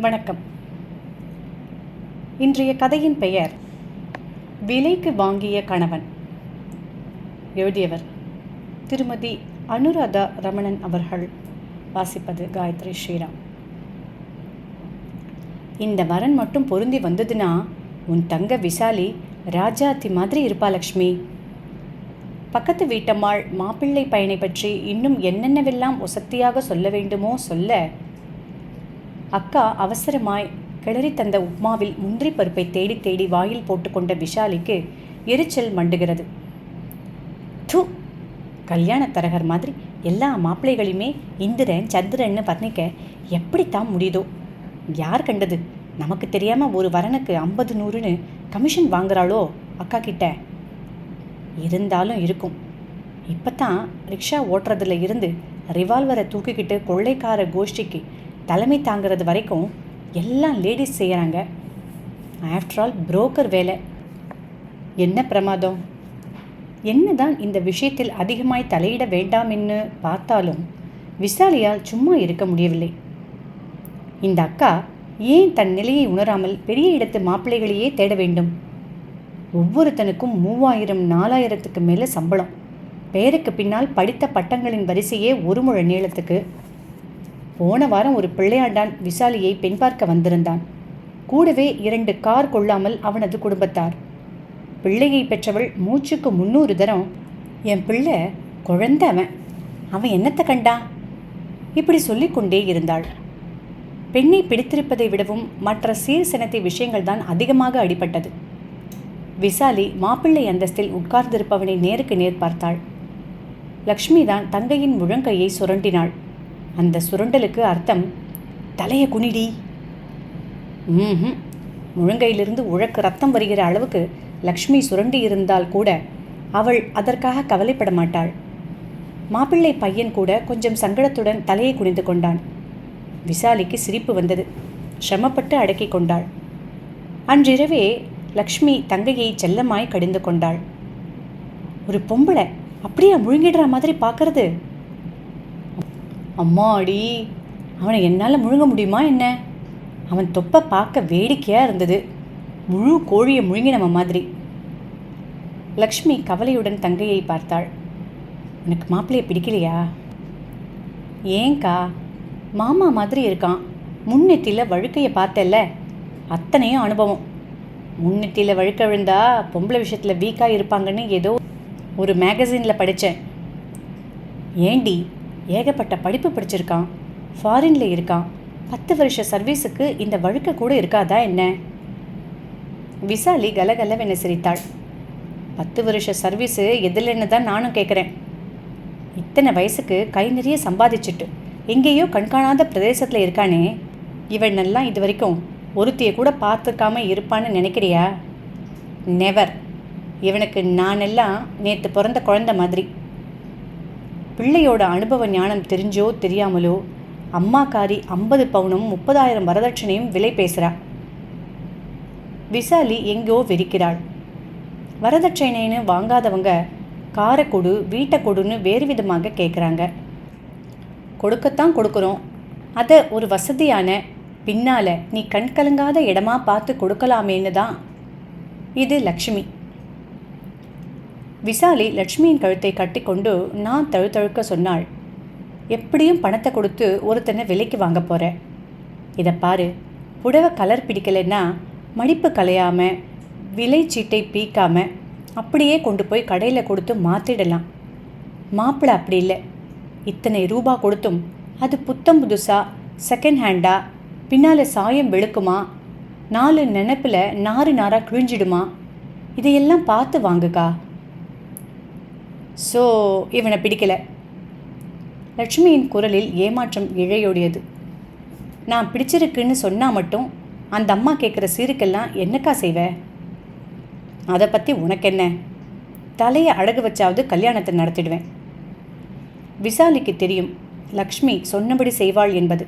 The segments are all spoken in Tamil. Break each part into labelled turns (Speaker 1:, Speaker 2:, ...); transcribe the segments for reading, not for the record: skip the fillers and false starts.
Speaker 1: வணக்கம். இன்றைய கதையின் பெயர் விலைக்கு வாங்கிய கணவன். எழுதியவர் திருமதி அனுராதா ரமணன் அவர்கள். வாசிப்பது காயத்ரி ஸ்ரீராம். இந்த வரன் மட்டும் பொருந்தி வந்ததுன்னா உன் தங்க விசாலி ராஜாத்தி மாதிரி இருப்பா லக்ஷ்மி. பக்கத்து வீட்டம்மாள் மாப்பிள்ளை பையனை பற்றி இன்னும் என்னென்னவெல்லாம் ஒசத்தியாக சொல்ல வேண்டுமோ சொல்ல, அக்கா அவசரமாய் கிளறி தந்த உப்மாவில் முந்திரி பருப்பை தேடி தேடி வாயில் போட்டுக்கொண்ட விஷாலிக்கு எரிச்சல் மண்டுகிறது. தூ, கல்யாண தரகர் மாதிரி எல்லா மாப்பிள்ளைகளையுமே இந்திரன் சந்திரன்னு வர்ணிக்க எப்படித்தான் முடியுதோ? யார் கண்டது? நமக்கு தெரியாமல் ஒரு வரனுக்கு 50-100ன்னு கமிஷன் வாங்குறாளோ அக்கா கிட்ட. இருந்தாலும் இருக்கும். இப்போ தான் ரிக்ஷா ஓட்டுறதுல இருந்து ரிவால்வரை தூக்கிக்கிட்டு கொள்ளைக்கார கோஷ்டிக்கு தலைமை தாங்கிறது வரைக்கும் எல்லாம் லேடிஸ் செய்கிறாங்க. ஆஃப்டர் ஆல் புரோக்கர் வேலை. என்ன பிரமாதம்! என்னதான் இந்த விஷயத்தில் அதிகமாய் தலையிட வேண்டாம்னு பார்த்தாலும் விசாலியால் சும்மா இருக்க முடியவில்லை. இந்த அக்கா ஏன் தன் நிலையை உணராமல் பெரிய இடத்து மாப்பிள்ளைகளையே தேட வேண்டும்? ஒவ்வொருத்தனுக்கும் 3000-4000க்கு மேலே சம்பளம். பேருக்கு பின்னால் படித்த பட்டங்களின் வரிசையே 1 முழ நீளத்துக்கு. போன வாரம் ஒரு பிள்ளையாண்டான் விசாலியை பெண் பார்க்க வந்திருந்தான். கூடவே 2 கார் கொள்ளாமல் அவனது குடும்பத்தார். பிள்ளையை பெற்றவள் மூச்சுக்கு 300 தரம் என் பிள்ளை குழந்தை, அவன் என்னத்தை கண்டா, இப்படி சொல்லிக்கொண்டே இருந்தாள். பெண்ணை பிடித்திருப்பதை விடவும் மற்ற சீர்சனத்தை விஷயங்கள் தான் அதிகமாக அடிபட்டது. விசாலி மாப்பிள்ளை அந்தஸ்தில் உட்கார்ந்திருப்பவனை நேருக்கு நேர் பார்த்தாள். லக்ஷ்மி தான் தங்கையின் முழங்கையை சுரண்டினாள். அந்த சுரண்டலுக்கு அர்த்தம் தலையை குனிடி. முழங்கையிலிருந்து உழக்கு ரத்தம் வருகிற அளவுக்கு லக்ஷ்மி சுரண்டி இருந்தால் கூட அவள் அதற்காக கவலைப்பட மாட்டாள். மாப்பிள்ளை பையன் கூட கொஞ்சம் சங்கடத்துடன் தலையை குனிந்து கொண்டான். விசாலிக்கு சிரிப்பு வந்தது. சிரமப்பட்டு அடக்கி கொண்டாள். அன்றிரவே லக்ஷ்மி தங்கையை செல்லமாய் கடிந்து கொண்டாள். ஒரு பொம்பளை அப்படியே முழுங்கிடுற மாதிரி பார்க்கறது? அம்மாடி, அவனை என்னால் முழுங்க முடியுமா என்ன? அவன் தொப்பை பார்க்க வேடிக்கையாக இருந்தது. முழு கோழியை முழுங்கினவன் மாதிரி. லக்ஷ்மி கவலையுடன் தங்கையை பார்த்தாள். எனக்கு மாப்பிள்ளையை பிடிக்கலையா? ஏங்கா, மாமா மாதிரி இருக்கான். முன்னெட்டியில் வழுக்கையை பார்த்தல்ல, அத்தனையும் அனுபவம். முன்னெட்டியில் வழுக்க விழுந்தா பொம்பளை விஷயத்தில் வீக்காக இருப்பாங்கன்னு ஏதோ ஒரு மேகசினில் படித்தேன். ஏண்டி, ஏகப்பட்ட படிப்பு படிச்சிருக்கான், ஃபாரினில் இருக்கான், 10 வருஷ சர்வீஸுக்கு இந்த வழுக்க கூட இருக்காதா என்ன? விசாலி கலகலவென சிரித்தாள். 10 வருஷ சர்வீஸு எதில்ன்னு தான் நானும் கேட்குறேன். இத்தனை வயசுக்கு கை நிறைய சம்பாதிச்சுட்டு எங்கேயோ கண்காணாத பிரதேசத்தில் இருக்கானே, இவனெல்லாம் இது வரைக்கும் ஒருத்தியை கூட பார்த்துக்காம இருப்பான்னு நினைக்கிறியா? நெவர். இவனுக்கு நானெல்லாம் நேற்று பிறந்த குழந்தை மாதிரி. பிள்ளையோட அனுபவ ஞானம் தெரிஞ்சோ தெரியாமலோ அம்மாக்காரி 50 பவுனும் 30,000 வரதட்சணையும் விலை பேசுகிறா. விசாலி எங்கோ வெறிக்கிறாள். வரதட்சணைன்னு வாங்காதவங்க காரை கொடு, வீட்டை கொடுன்னு வேறு விதமாக கேட்குறாங்க. கொடுக்கத்தான் கொடுக்குறோம். அதை ஒரு வசதியான பின்னால் நீ கண் கலங்காத இடமா பார்த்து கொடுக்கலாமேன்னு தான். இது லக்ஷ்மி. விசாலி லட்சுமியின் கழுத்தை கட்டி கொண்டு நான் தழுத்தழுக்க சொன்னாள். எப்படியும் பணத்தை கொடுத்து ஒருத்தனை விலைக்கு வாங்க போகிறேன். இதை பாரு, புடவை கலர் பிடிக்கலைன்னா மடிப்பு கலையாமல் விலை சீட்டை பீக்காமல் அப்படியே கொண்டு போய் கடையில் கொடுத்து மாற்றிடலாம். மாப்பிள்ளை அப்படி இல்லை. இத்தனை ரூபா கொடுத்தும் அது புத்தம் புதுசாக செகண்ட் ஹேண்டாக பின்னால் சாயம் வெளுக்குமா, 4 நினைப்பில் நாறு நாராக கிழிஞ்சிடுமா, இதையெல்லாம் பார்த்து வாங்குக்கா. ஸோ இவனை பிடிக்கலை. லட்சுமியின் குரலில் ஏமாற்றம் இழையோடியது. நான் பிடிச்சிருக்குன்னு சொன்னால் மட்டும் அந்த அம்மா கேட்குற சீருக்கெல்லாம் என்னக்கா செய்வேன்? அதை பற்றி உனக்கு என்ன? தலையை அடகு வச்சாவது கல்யாணத்தை நடத்திடுவேன். விசாலிக்கு தெரியும் லக்ஷ்மி சொன்னபடி செய்வாள் என்பது.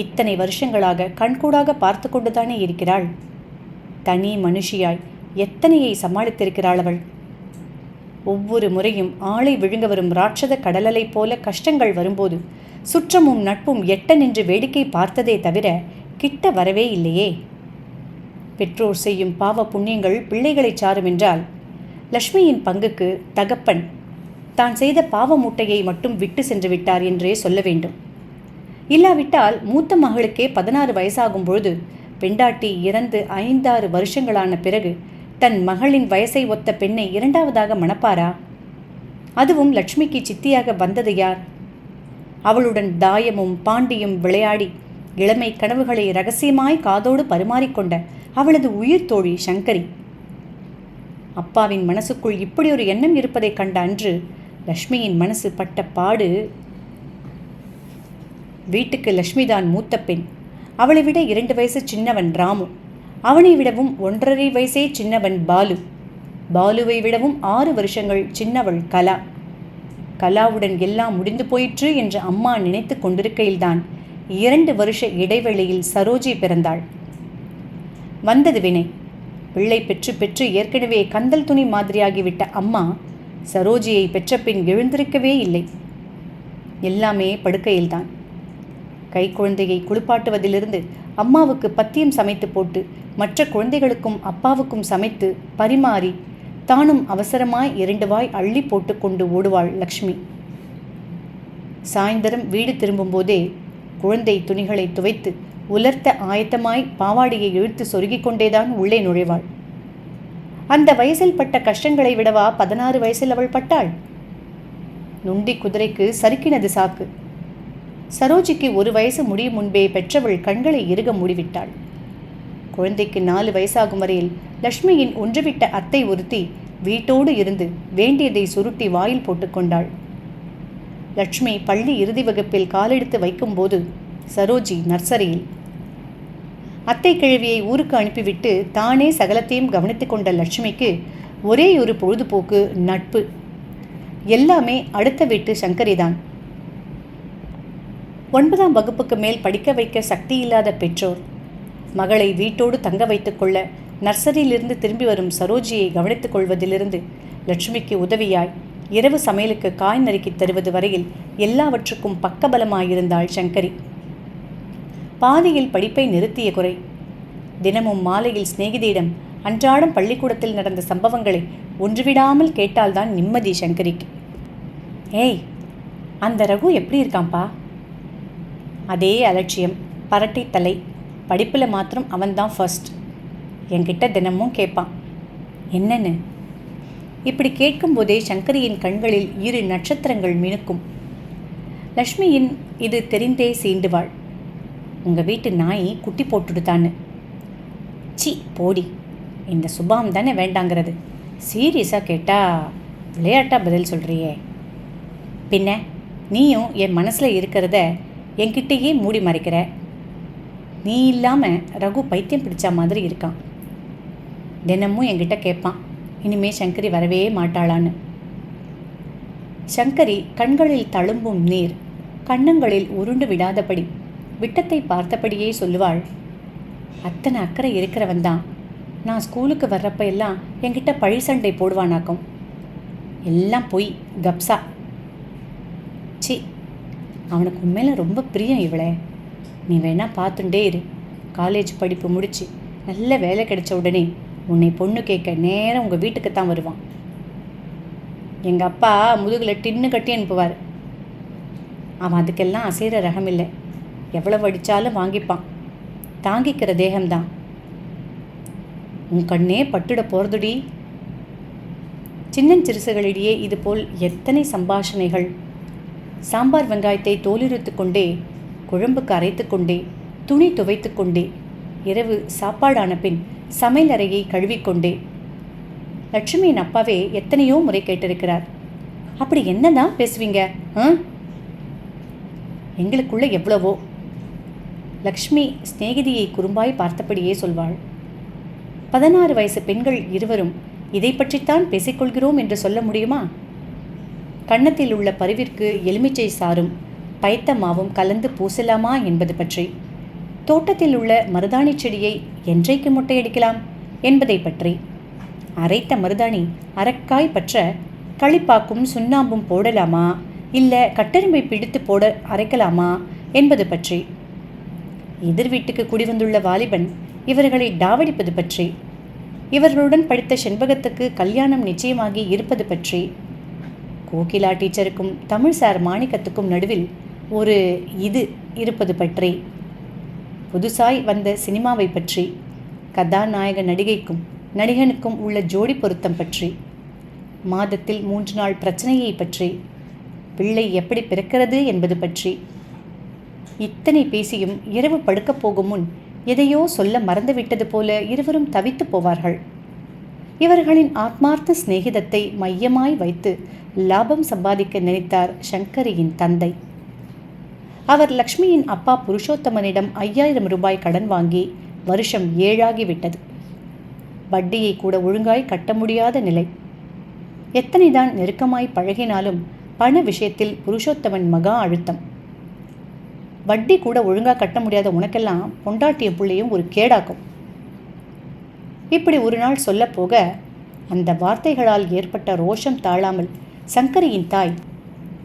Speaker 1: இத்தனை வருஷங்களாக கண்கூடாக பார்த்து கொண்டு தானே இருக்கிறாள். தனி மனுஷியாய் எத்தனையை சமாளித்திருக்கிறாள் அவள். ஒவ்வொரு முறையும் ஆளை விழுங்க வரும் ராட்சத கடலலை போல கஷ்டங்கள் வரும்போது சுற்றமும் நட்பும் எட்ட நின்று வேடிக்கை பார்த்ததே தவிர கிட்ட வரவே இல்லையே. பெற்றோர் செய்யும் பாவ புண்ணியங்கள் பிள்ளைகளை சாரும் என்றால் லக்ஷ்மியின் பங்குக்கு தகப்பன் தான் செய்த பாவ மூட்டையை மட்டும் விட்டு சென்று விட்டார் என்றே சொல்ல வேண்டும். இல்லாவிட்டால் மூத்த மகளுக்கே 16 வயசாகும் பொழுது பெண்டாட்டி இறந்து 5-6 வருஷங்களான பிறகு தன் மகளின் வயசை ஒத்த பெண்ணை இரண்டாவதாக மணப்பாரா? அதுவும் லக்ஷ்மிக்கு சித்தியாக வந்தது யார்? அவளுடன் தாயமும் பாண்டியும் விளையாடி இளமை கனவுகளை ரகசியமாய் காதோடு பரிமாறிக்கொண்ட அவளது உயிர் தோழி சங்கரி. அப்பாவின் மனசுக்குள் இப்படி ஒரு எண்ணம் இருப்பதை கண்ட அன்று லக்ஷ்மியின் மனசு பட்ட பாடு. வீட்டுக்கு லக்ஷ்மிதான் மூத்த பெண். அவளை விட 2 வயசு சின்னவன் ராமு. அவனை விடவும் 1.5 வயசே சின்னவன் பாலு. பாலுவை விடவும் 6 வருஷங்கள் சின்னவள் கலா. கலாவுடன் எல்லாம் முடிந்து போயிற்று என்று அம்மா நினைத்து கொண்டிருக்கையில்தான் 2 வருஷ இடைவெளியில் சரோஜி பிறந்தாள். வந்தது வினை. பிள்ளை பெற்று பெற்று ஏற்கனவே கந்தல் துணி மாதிரியாகிவிட்ட அம்மா சரோஜியை பெற்ற பின் எழுந்திருக்கவே இல்லை. எல்லாமே படுக்கையில்தான். கை குழந்தையை குளிப்பாட்டுவதிலிருந்து அம்மாவுக்கு பத்தியம் சமைத்து போட்டு மற்ற குழந்தைகளுக்கும் அப்பாவுக்கும் சமைத்து பரிமாறி தானும் அவசரமாய் 2 வாய் அள்ளி போட்டுக்கொண்டு ஓடுவாள் லக்ஷ்மி. சாயந்தரம் வீடு திரும்பும்போதே குழந்தை துணிகளை துவைத்து உலர்த்த ஆயத்தமாய் பாவாடியை இழுத்து சொருகிக் கொண்டேதான் உள்ளே நுழைவாள். அந்த வயசில் பட்ட கஷ்டங்களை விடவா 16 வயசில் அவள் பட்டாள்? நுண்டி குதிரைக்கு சறுக்கினது சாக்கு. சரோஜிக்கு 1 வயசு முடியும் முன்பே பெற்றவள் கண்களை இறுக மூடிவிட்டாள். குழந்தைக்கு 4 வயசாகும் வரையில் லக்ஷ்மியின் ஒன்றுவிட்ட அத்தை ஒருத்தி வீட்டோடு இருந்து வேண்டியதை சுருட்டி வாயில் போட்டுக்கொண்டாள். லக்ஷ்மி பள்ளி இறுதி வகுப்பில் காலெடுத்து வைக்கும்போது சரோஜி நர்சரியில். அத்தை கிழவியை ஊருக்கு அனுப்பிவிட்டு தானே சகலத்தையும் கவனித்து கொண்ட லட்சுமிக்கு ஒரே ஒரு பொழுதுபோக்கு நட்பு. எல்லாமே அடுத்த வீட்டு சங்கரிதான். 9ஆம் வகுப்புக்கு மேல் படிக்க வைக்க சக்தி இல்லாத பெற்றோர் மகளை வீட்டோடு தங்க வைத்துக் கொள்ள நர்சரியிலிருந்து திரும்பி வரும் சரோஜியை கவனித்துக் கொள்வதிலிருந்து லட்சுமிக்கு உதவியாய் இரவு சமையலுக்கு காய் நறுக்கி தருவது வரையில் எல்லாவற்றுக்கும் பக்கபலமாயிருந்தாள் சங்கரி. பாதியில் படிப்பை நிறுத்திய குறை. தினமும் மாலையில் சிநேகிதியிடம் அன்றாடம் பள்ளிக்கூடத்தில் நடந்த சம்பவங்களை ஒன்றுவிடாமல் கேட்டால்தான் நிம்மதி சங்கரிக்கு. ஏய், அந்த ரகு எப்படி இருக்கான்ப்பா? அதே அலட்சியம், பரட்டை தலை. படிப்பில் மாத்திரம் அவன்தான் ஃபர்ஸ்ட். என்கிட்ட தினமும் கேட்பான். என்னன்னு? இப்படி கேட்கும்போதே சங்கரியின் கண்களில் 2 நட்சத்திரங்கள் மினுக்கும். லக்ஷ்மியின் இது தெரிந்தே சீண்டுவாள். உங்கள் வீட்டு நாய் குட்டி போட்டுடுத்தான்னு. சி போடி, இந்த சுபாம் தானே வேண்டாங்கிறது. சீரியஸாக கேட்டால் விளையாட்டாக பதில் சொல்கிறியே. பின்ன நீயும் என் மனசில் இருக்கிறத என்கிட்டயே மூடி மறைக்கிற. நீ இல்லாமல் ரகு பைத்தியம் பிடிச்ச மாதிரி இருக்கான். தினமும் என்கிட்ட கேட்பான், இனிமே சங்கரி வரவே மாட்டாளான்னு. சங்கரி கண்களில் தழும்பும் நீர் கண்ணங்களில் உருண்டு விடாதபடி விட்டத்தை பார்த்தபடியே சொல்லுவாள். அத்தனை அக்கறை இருக்கிறவன் தான் நான் ஸ்கூலுக்கு வர்றப்ப எல்லாம் என்கிட்ட பழி சண்டை போடுவானாக்கும். எல்லாம் பொய், கப்சா. சி, அவனுக்கு உண்மையில ரொம்ப பிரியம் இவளே. நீ வேணா பார்த்துட்டே இரு. காலேஜ் படிப்பு முடிச்சு நல்ல வேலை கிடைச்ச உடனே உன்னை பொண்ணு கேட்க நேரம் உங்கள் வீட்டுக்கு தான் வருவான். எங்கள் அப்பா முதுகில் டின்னு கட்டி அனுப்புவார். அவன் அதுக்கெல்லாம் அசைகிற ரகம் இல்லை. எவ்வளவு அடித்தாலும் வாங்கிப்பான். தாங்கிக்கிற தேகம்தான். உன் கண்ணே பட்டுட போகிறதுடி. சின்னஞ்சிறுசுகளிடையே இதுபோல் எத்தனை சம்பாஷணைகள். சாம்பார் வெங்காயத்தை தோலுரித்து கொண்டே, குழம்புக்கு அரைத்து கொண்டே, துணி துவைத்து கொண்டே, இரவு சாப்பாடான பின் சமையலறையை கழுவிக்கொண்டே. லட்சுமியின் அப்பாவே எத்தனையோ முறை கேட்டிருக்கிறார். அப்படி என்னதான் பேசுவீங்க? எங்களுக்குள்ள எவ்வளவோ. லக்ஷ்மி சிநேகிதியை குறும்பாய் பார்த்தபடியே சொல்வாள். 16 வயசு பெண்கள் இருவரும் இதை பற்றித்தான் பேசிக்கொள்கிறோம் என்று சொல்ல முடியுமா? கன்னத்தில் உள்ள பருவிற்கு எலுமிச்சை சாரும் பயத்த மாவும் கலந்து பூசலாமா என்பது பற்றி, தோட்டத்தில் உள்ள மருதாணி செடியை என்றைக்கு முட்டையடிக்கலாம் என்பதை பற்றி, அரைத்த மருதாணி அரக்காய் பற்ற களிப்பாக்கும் சுண்ணாம்பும் போடலாமா இல்லை கட்டெரும்பை பிடித்து போட அரைக்கலாமா என்பது பற்றி, எதிர் வீட்டுக்கு குடிவந்துள்ள வாலிபன் இவர்களை டாவடிப்பது பற்றி, இவர்களுடன் படித்த செண்பகத்துக்கு கல்யாணம் நிச்சயமாகி இருப்பது பற்றி, கோகிலா டீச்சருக்கும் தமிழ் சார் மாணிக்கத்துக்கும் நடுவில் ஒரு இது இருப்பது பற்றி, புதுசாய் வந்த சினிமாவை பற்றி, கதாநாயக நடிகைக்கும் நடிகனுக்கும் உள்ள ஜோடி பொருத்தம் பற்றி, மாதத்தில் 3 நாள் பிரச்சனையை பற்றி, பிள்ளை எப்படி பிறக்கிறது என்பது பற்றி. இத்தனை பேசியும் இரவு படுக்கப் போகும் முன் எதையோ சொல்ல மறந்துவிட்டது போல இருவரும் தவித்து போவார்கள். இவர்களின் ஆத்மார்த்த சிநேகிதத்தை மையமாய் வைத்து லாபம் சம்பாதிக்க நினைத்தார் சங்கரியின் தந்தை. அவர் லக்ஷ்மியின் அப்பா புருஷோத்தமனிடம் 5000 ரூபாய் கடன் வாங்கி வருஷம் 7 ஆகிவிட்டது. வட்டியை கூட ஒழுங்காய் கட்ட முடியாத நிலை. எத்தனைதான் நெருக்கமாய் பழகினாலும் பண விஷயத்தில் புருஷோத்தமன் மகா அழுத்தம். வட்டி கூட ஒழுங்காக கட்ட முடியாத உனக்கெல்லாம் பொண்டாட்டிய பிள்ளையும் ஒரு கேடாக்கும். இப்படி ஒரு நாள் சொல்ல போக அந்த வார்த்தைகளால் ஏற்பட்ட ரோஷம் தாழாமல் சங்கரியின் தாய்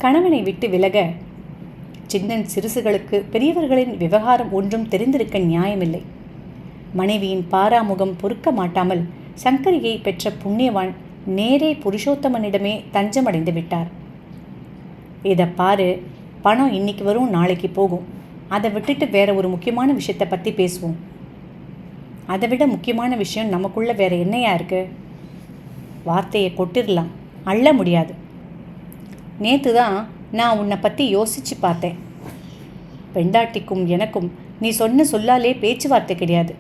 Speaker 1: கணவனை விட்டு விலக, சின்னன் சிறுசுகளுக்கு பெரியவர்களின் விவகாரம் ஒன்றும் தெரிந்திருக்க நியாயமில்லை. மனைவியின் பாராமுகம் பொறுக்க மாட்டாமல் சங்கரியை பெற்ற புண்ணியவான் நேரே புருஷோத்தமனிடமே தஞ்சமடைந்து விட்டார். இதை பாரு, பணம் இன்னைக்கு வரும், நாளைக்கு போகும். அதை விட்டுட்டு வேற ஒரு முக்கியமான விஷயத்தை பற்றி பேசுவோம். அதை விட முக்கியமான விஷயம் நமக்குள்ள வேற என்னையா இருக்கு? வார்த்தையை கொட்டிடலாம், அள்ள முடியாது. நேற்று தான் நான் உன்னை பற்றி யோசித்து பார்த்தேன். பெண்டாட்டிக்கும் எனக்கும் நீ சொன்ன சொல்லாலே பேச்சுவார்த்தை கிடையாது.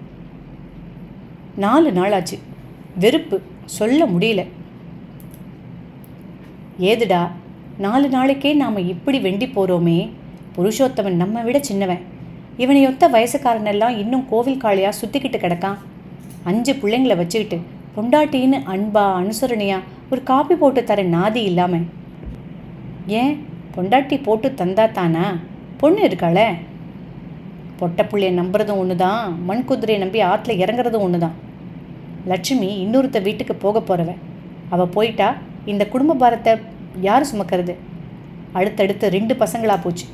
Speaker 1: 4 நாளாச்சு. வெறுப்பு, சொல்ல முடியல. ஏதுடா, 4 நாளைக்கே நாம் இப்படி வெண்டி போகிறோமே. புருஷோத்தமன் நம்ம விட சின்னவன். இவனையொத்த வயசுக்காரனெல்லாம் இன்னும் கோவில் காளியாக சுற்றிக்கிட்டு கிடக்கான். 5 பிள்ளைங்களை வச்சுக்கிட்டு பொண்டாட்டின்னு அன்பா அனுசரணையா ஒரு காப்பி போட்டு தர நாதி இல்லாமல். ஏன் பொண்டாட்டி போட்டு தந்தா தானா? பொண்ணு இருக்காளே. பொட்டை பிள்ளைய நம்புறதும் ஒன்று தான், மண் குதிரையை நம்பி ஆற்றுல இறங்குறதும் ஒன்று தான். லட்சுமி இன்னொருத்த வீட்டுக்கு போக போகிறவ. அவள் போயிட்டா இந்த குடும்ப பாரத்தை யார் சுமக்கிறது? அடுத்தடுத்து 2 பசங்களா போச்சு.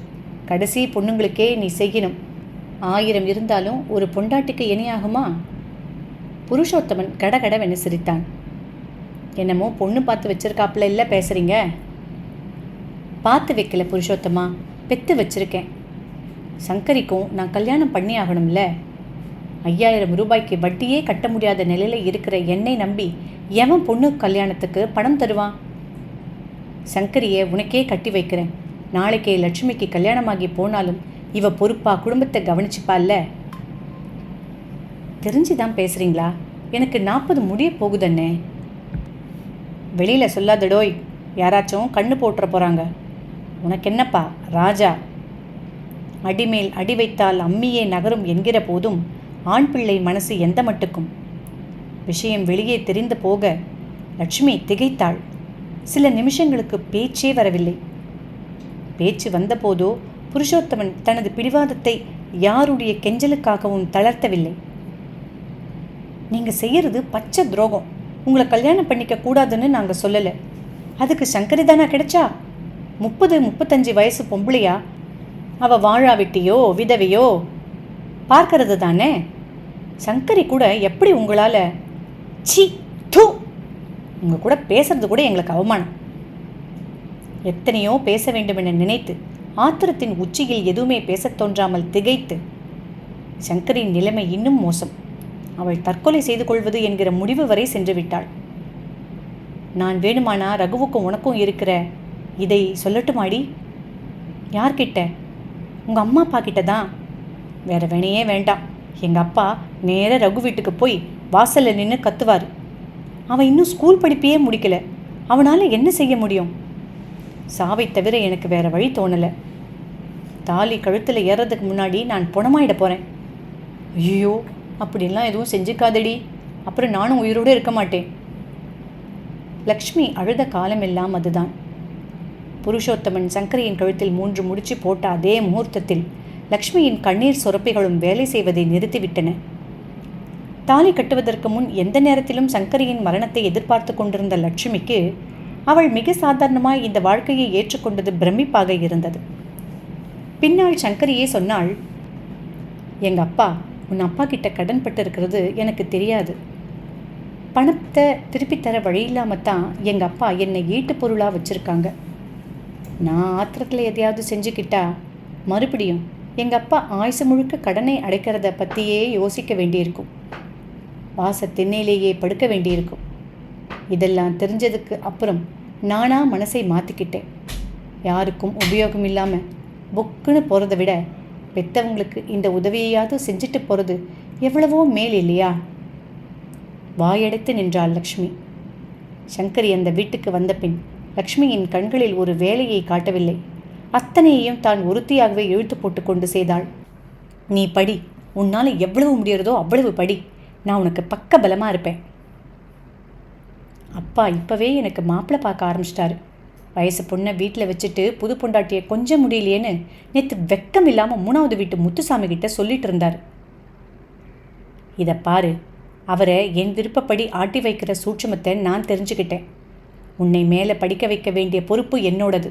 Speaker 1: கடைசி பொண்ணுங்களுக்கே நீ செய்யணும். 1000 இருந்தாலும் ஒரு பொண்டாட்டிக்கு இணையாகுமா? புருஷோத்தமன் கடகடவென சிரித்தான். என்னமோ பொண்ணு பார்த்து வச்சிருக்காப்புல இல்லை பேசுகிறீங்க? பார்த்து வைக்கல புருஷோத்தமா, பெற்று வச்சிருக்கேன். சங்கரிக்கும் நான் கல்யாணம் பண்ணி ஆகணும்ல. 5000 ரூபாய்க்கு வட்டியே கட்ட முடியாத நிலையில் இருக்கிற என்னை நம்பி எவன் பொண்ணு கல்யாணத்துக்கு பணம் தருவான்? சங்கரியை உனக்கே கட்டி வைக்கிறேன். நாளைக்கே லட்சுமிக்கு கல்யாணமாகி போனாலும் இவ பொறுப்பா குடும்பத்தை கவனிச்சுப்பால்ல. தெரிஞ்சுதான் பேசுகிறீங்களா? எனக்கு 40 முடிய போகுதண்ணே. வெளியில் சொல்லாதடோய், யாராச்சும் கண்ணு போட்டுற போகிறாங்க. உனக்கு என்னப்பா ராஜா? அடிமேல் அடி வைத்தால் அம்மியே நகரும் என்கிற போதும் ஆண் பிள்ளை மனசு எந்த மட்டுக்கும்? விஷயம் வெளியே தெரிந்து போக லட்சுமி திகைத்தாள். சில நிமிஷங்களுக்கு பேச்சே வரவில்லை. பேச்சு வந்தபோதோ புருஷோத்தமன் தனது பிடிவாதத்தை யாருடைய கெஞ்சலுக்காகவும் தளர்த்தவில்லை. நீங்கள் செய்கிறது பச்சை துரோகம். உங்களை கல்யாணம் பண்ணிக்க கூடாதுன்னு நாங்கள் சொல்லலை. அதுக்கு சங்கரி தானா கிடைச்சா? 30-35 வயசு பொம்பளையா? அவள் வாழாவிட்டியோ விதவையோ பார்க்கறது தானே. சங்கரி கூட எப்படி உங்களால்? சி தூ! உங்கள் கூட பேசுறது கூட எங்களுக்கு அவமானம். எத்தனையோ பேச வேண்டும் என நினைத்து ஆத்திரத்தின் உச்சியில் எதுவுமே பேசத் தோன்றாமல் திகைத்து, சங்கரின் நிலைமை இன்னும் மோசம். அவள் தற்கொலை செய்து கொள்வது என்கிற முடிவு வரை சென்று விட்டாள். நான் வேணுமானா ரகுவுக்கும் உனக்கும் இருக்கிற இதை சொல்லட்டுமாடி? யார்கிட்ட? உங்கள் அம்மா அப்பா கிட்ட தான். வேற வேணையே வேண்டாம். எங்கள் அப்பா நேராக ரகு வீட்டுக்கு போய் வாசலில் நின்று கத்துவார். அவன் இன்னும் ஸ்கூல் படிப்பையே முடிக்கலை. அவனால் என்ன செய்ய முடியும்? சாவை தவிர எனக்கு வேற வழி தோணலை. தாலி கழுத்தில் ஏறதுக்கு முன்னாடி நான் புணமாயிட போகிறேன். ஐயோ, அப்படின்லாம் எதுவும் செஞ்சுக்காதடி, அப்புறம் நானும் உயிரோடு இருக்க மாட்டேன். லக்ஷ்மி அழுத காலமெல்லாம் அதுதான். புருஷோத்தமன் சங்கரியின் கழுத்தில் 3 முடிச்சு போட்ட அதே முகூர்த்தத்தில் லக்ஷ்மியின் கண்ணீர் சுரப்பிகளும் வேலை செய்வதை நிறுத்திவிட்டன. தாலி கட்டுவதற்கு முன் எந்த நேரத்திலும் சங்கரியின் மரணத்தை எதிர்பார்த்து கொண்டிருந்த லட்சுமிக்கு அவள் மிக சாதாரணமாய் இந்த வாழ்க்கையை ஏற்றுக்கொண்டது பிரமிப்பாக இருந்தது. பின்னால் சங்கரியே சொன்னாள், எங்கள் அப்பா உன் அப்பா கிட்ட கடன் பட்டு இருக்கிறது எனக்கு தெரியாது. பணத்தை திருப்பி தர வழி இல்லாமல் தான் எங்கள் அப்பா என்னை ஈட்டு பொருளாக வச்சுருக்காங்க. நான் ஆத்திரத்தில் எதையாவது செஞ்சுக்கிட்டா மறுபடியும் எங்கள் அப்பா ஆயுசு முழுக்க கடனை அடைக்கிறத பற்றியே யோசிக்க வேண்டியிருக்கும். வாச திண்ணையிலேயே படுக்க வேண்டியிருக்கும். இதெல்லாம் தெரிஞ்சதுக்கு அப்புறம் நானாக மனசை மாற்றிக்கிட்டேன். யாருக்கும் உபயோகம் இல்லாமல் புக்குன்னு போகிறத விட பெற்றவங்களுக்கு இந்த உதவியையாவது செஞ்சுட்டு போகிறது எவ்வளவோ மேல் இல்லையா? வாயடைத்து நின்றாள் லக்ஷ்மி. சங்கரி அந்த வீட்டுக்கு வந்த பின் லக்ஷ்மியின் கண்களில் ஒரு வேலையை காட்டவில்லை. அத்தனையையும் தான் ஒருத்தியாகவே இழுத்து போட்டு கொண்டு செய்தாள். நீ படி, உன்னால் எவ்வளவு முடியறதோ அவ்வளவு படி, நான் உனக்கு பக்க பலமாக இருப்பேன். அப்பா இப்போவே எனக்கு மாப்பிள்ளை பார்க்க ஆரம்பிச்சிட்டாரு. வயசு பொண்ணை வீட்டில் வச்சுட்டு புது பொண்டாட்டியை கொஞ்சம் முடியலையேன்னு நேற்று வெக்கம் இல்லாமல் 3வது வீட்டு முத்துசாமி கிட்ட சொல்லிட்டு இருந்தார். இதை பாரு, அவரை என் விருப்பப்படி ஆட்டி வைக்கிற சூட்சுமத்தை நான் தெரிஞ்சுக்கிட்டேன். உன்னை மேலே படிக்க வைக்க வேண்டிய பொறுப்பு என்னோடது.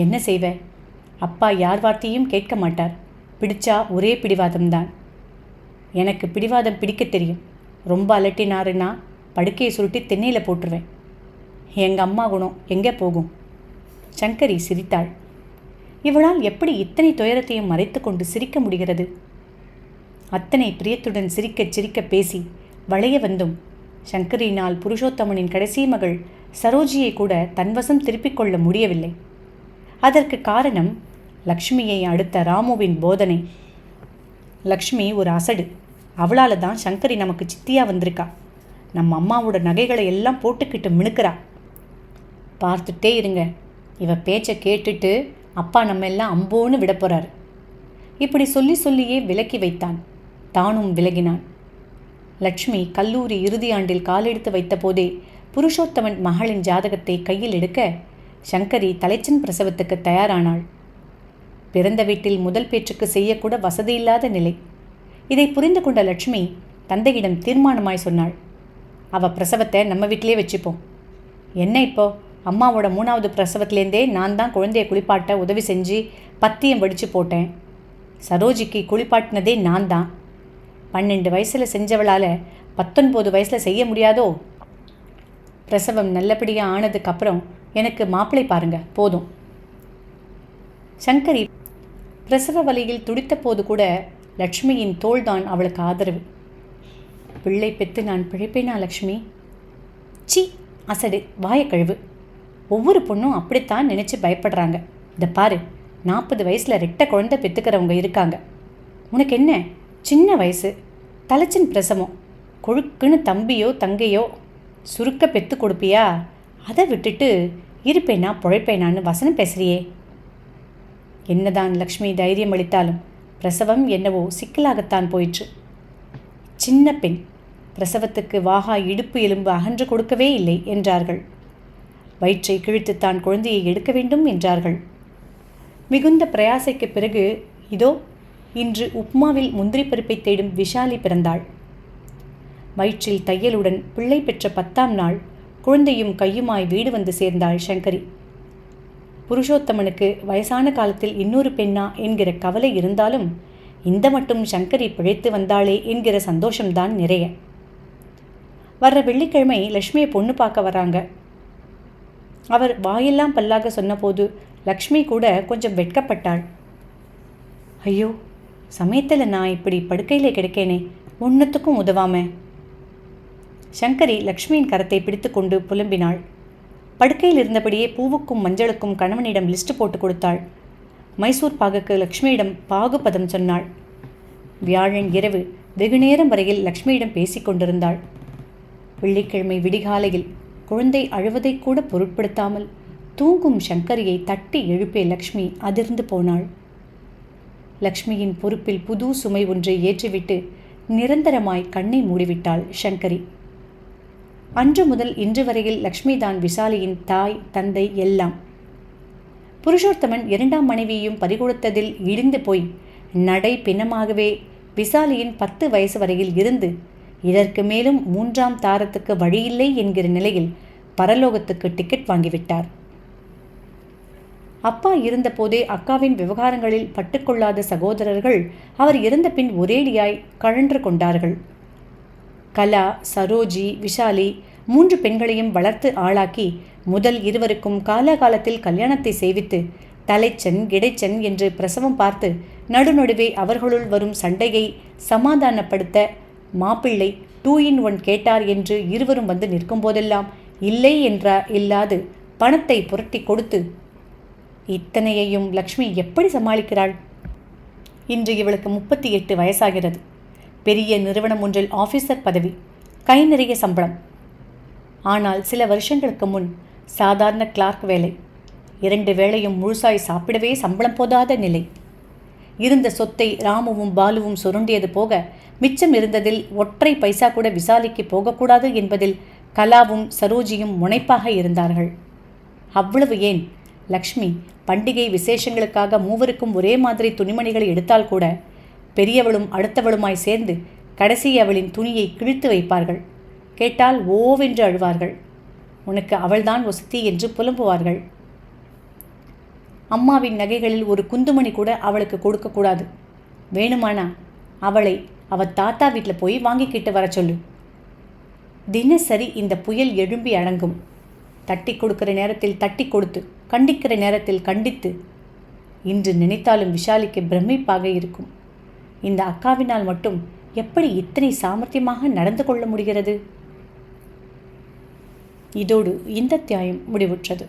Speaker 1: என்ன செய்வ? அப்பா யார் வார்த்தையும் கேட்க மாட்டார். பிடிச்சா ஒரே பிடிவாதம்தான். எனக்கு பிடிவாதம் பிடிக்க தெரியும். ரொம்ப அலட்டினாருன்னா படுக்கையை சுருட்டி தென்னையில் போட்டுருவேன். எங்கள் அம்மா குணம் எங்கே போகும்? சங்கரி சிரித்தாள். இவளால் எப்படி இத்தனை துயரத்தையும் மறைத்து கொண்டு சிரிக்க முடிகிறது? அத்தனை பிரியத்துடன் சிரிக்க சிரிக்க பேசி வளைய வந்தும் சங்கரியினால் புருஷோத்தமனின் கடைசி மகள் சரோஜியை கூட தன்வசம் திருப்பிக் கொள்ள முடியவில்லை. அதற்கு காரணம் லக்ஷ்மியை அடுத்த ராமுவின் போதனை. லக்ஷ்மி ஒரு அசடு. அவளால் தான் சங்கரி நமக்கு சித்தியாக வந்திருக்கா. நம்ம அம்மாவோட நகைகளை எல்லாம் போட்டுக்கிட்டு மினுக்கிறா. பார்த்துட்டே இருங்க, இவ பேச்சை கேட்டுட்டு அப்பா நம்ம எல்லாம் அம்போன்னு விட போகிறாரு. இப்படி சொல்லி சொல்லியே விலக்கி வைத்தான். தானும் விலகினான். லக்ஷ்மி கல்லூரி இறுதி ஆண்டில் காலெடுத்து வைத்த போதே புருஷோத்தமன் மகளின் ஜாதகத்தை கையில் எடுக்க சங்கரி தலைச்சன் பிரசவத்துக்கு தயாரானாள். பிறந்த வீட்டில் முதல் பேச்சுக்கு செய்யக்கூட வசதியில்லாத நிலை. இதை புரிந்து கொண்ட லட்சுமி தந்தையிடம் தீர்மானமாய் சொன்னாள். அவள் பிரசவத்தை நம்ம வீட்டிலே வச்சுப்போம். என்ன இப்போ, அம்மாவோட 3வது பிரசவத்திலேருந்தே நான் தான் குழந்தைய குளிப்பாட்ட உதவி செஞ்சு பத்தியம் வடித்து போட்டேன். சரோஜிக்கு குளிப்பாட்டினதே நான் தான். 12 வயசில் செஞ்சவளால் 19 வயசில் செய்ய முடியாதோ? பிரசவம் நல்லபடியாக ஆனதுக்கப்புறம் எனக்கு மாப்பிள்ளை பாருங்க, போதும். சங்கரி பிரசவ வலியில் துடித்த போது கூட லக்ஷ்மியின் தோள்தான் அவளுக்கு ஆதரவு. பிள்ளை பெற்று நான் பிழைப்பேனா லக்ஷ்மி? சி, அசடு, வாய கழுவு. ஒவ்வொரு பொண்ணும் அப்படித்தான் நினச்சி பயப்படுறாங்க. இதை பாரு, 40 வயசில் ரெட்டை குழந்தை பெற்றுக்கிறவங்க இருக்காங்க. உனக்கு என்ன சின்ன வயசு, தலைச்சின் பிரசவம், கொழுக்குன்னு தம்பியோ தங்கையோ சுருக்க பெற்று கொடுப்பியா? அதை விட்டுட்டு இருப்பேனா பிழைப்பேனான்னு வசனம் பேசுறியே. என்னதான் லக்ஷ்மி தைரியம் அளித்தாலும் பிரசவம் என்னவோ சிக்கலாகத்தான் போயிற்று. சின்ன பெண், பிரசவத்துக்கு வாகா இடுப்பு எலும்பு அகன்று கொடுக்கவே இல்லை என்றார்கள். வயிற்றை கிழித்துத்தான் குழந்தையை எடுக்க வேண்டும் என்றார்கள். மிகுந்த பிரயாசைக்கு பிறகு இதோ இன்று உப்மாவில் முந்திரி பருப்பை தேடும் விஷாலி பிறந்தாள். வயிற்றில் தையலுடன் பிள்ளை பெற்ற 10ஆம் நாள் குழந்தையும் கையுமாய் வீடு வந்து சேர்ந்தாள் சங்கரி. புருஷோத்தமனுக்கு வயசான காலத்தில் இன்னொரு பெண்ணா என்கிற கவலை இருந்தாலும் இந்த மட்டும் சங்கரி பிழைத்து வந்தாளே என்கிற சந்தோஷம்தான் நிறைய. வர்ற வெள்ளிக்கிழமை லக்ஷ்மியை பொண்ணு பார்க்க வராங்க. அவர் வாயெல்லாம் பல்லாக சொன்னபோது லக்ஷ்மி கூட கொஞ்சம் வெட்கப்பட்டாள். ஐயோ, சமயத்தில் நான் இப்படி படுக்கையில் கிடக்கேனே, ஒன்றுத்துக்கும் உதவாம. சங்கரி லக்ஷ்மியின் கரத்தை பிடித்து கொண்டு புலம்பினாள். படுக்கையில் இருந்தபடியே பூவுக்கும் மஞ்சளுக்கும் கணவனிடம் லிஸ்ட் போட்டு கொடுத்தாள். மைசூர் பாகுக்கு லக்ஷ்மியிடம் பாகுபதம் சொன்னாள். வியாழன் இரவு வெகுநேரம் வரையில் லக்ஷ்மியிடம் பேசி கொண்டிருந்தாள். வெள்ளிக்கிழமை விடிகாலையில் குழந்தை அழுவதை கூட பொருட்படுத்தாமல் தூங்கும் சங்கரியை தட்டி எழுப்பிய லக்ஷ்மி அதிர்ந்து போனாள். லக்ஷ்மியின் பொறுப்பில் புது சுமை ஒன்றை ஏற்றிவிட்டு நிரந்தரமாய் கண்ணை மூடிவிட்டாள் சங்கரி. அன்று முதல் இன்று வரையில் லக்ஷ்மி தான் விஷாலியின் தாய், தந்தை எல்லாம். புருஷோத்தமன் 2ஆம் மனைவியையும் பறிகொடுத்ததில் இடிந்து போய் நடை பிணமாகவே விஷாலியின் 10 வயசு வரையில் இருந்து இதற்கு மேலும் 3ஆம் தாரத்துக்கு வழியில்லை என்கிற நிலையில் பரலோகத்துக்கு டிக்கெட் வாங்கிவிட்டார். அப்பா இருந்தபோதே அக்காவின் விவகாரங்களில் பட்டுக்கொள்ளாத சகோதரர்கள் அவர் இறந்த பின் ஒரேடியாய் கழன்று கொண்டார்கள். கலா, சரோஜி, விஷாலி 3 பெண்களையும் வளர்த்து ஆளாக்கி முதல் இருவருக்கும் காலாகாலத்தில் கல்யாணத்தை செய்வித்து தலைச்சன் கிடைச்சன் என்று பிரசவம் பார்த்து நடுநடுவே அவர்களுள் வரும் சண்டையை சமாதானப்படுத்த மாப்பிள்ளை 2 in 1 கேட்டார் என்று இருவரும் வந்து நிற்கும் போதெல்லாம் இல்லை என்றார் இல்லாது பணத்தை புரட்டி கொடுத்து இத்தனையையும் லக்ஷ்மி எப்படி சமாளிக்கிறாள்? இன்று இவளுக்கு 38 வயசாகிறது. பெரிய நிறுவனம் ஒன்றில் ஆஃபீஸர் பதவி, கை நிறைய சம்பளம். ஆனால் சில வருஷங்களுக்கு முன் சாதாரண கிளார்க் வேலை, 2 வேளையும் முழுசாய் சாப்பிடவே சம்பளம் போதாத நிலை. இருந்த சொத்தை ராமுவும் பாலுவும் சுருண்டியது போக மிச்சம் இருந்ததில் ஒற்றை பைசா கூட விசாலிக்கு போகக்கூடாது என்பதில் கலாவும் சரோஜியும் முனைப்பாக இருந்தார்கள். அவ்வளவு ஏன், லக்ஷ்மி பண்டிகை விசேஷங்களுக்காக 3 ஒரே மாதிரி துணிமணிகளை எடுத்தால் கூட பெரியவளும் அடுத்தவளுமாய் சேர்ந்து கடைசி அவளின் துணியை கிழித்து வைப்பார்கள். கேட்டால் ஓவென்று அழுவார்கள். உனக்கு அவள்தான் வசதி என்று புலம்புவார்கள். அம்மாவின் நகைகளில் ஒரு குந்துமணி கூட அவளுக்கு கொடுக்கக்கூடாது. வேணுமானா அவளை அவள் தாத்தா வீட்டில் போய் வாங்கிக்கிட்டு வர சொல்லு. தினசரி இந்த புயல் எழும்பி அடங்கும். தட்டி கொடுக்கிற நேரத்தில் தட்டி கொடுத்து, கண்டிக்கிற நேரத்தில் கண்டித்து. இன்று நினைத்தாலும் விஷாலிக்கு பிரமிப்பாக இருக்கும். இந்த அக்காவினால் மட்டும் எப்படி இத்தனை சாமர்த்தியமாக நடந்து கொள்ள முடிகிறது? இதோடு இந்த அத்தியாயம் முடிவுற்றது.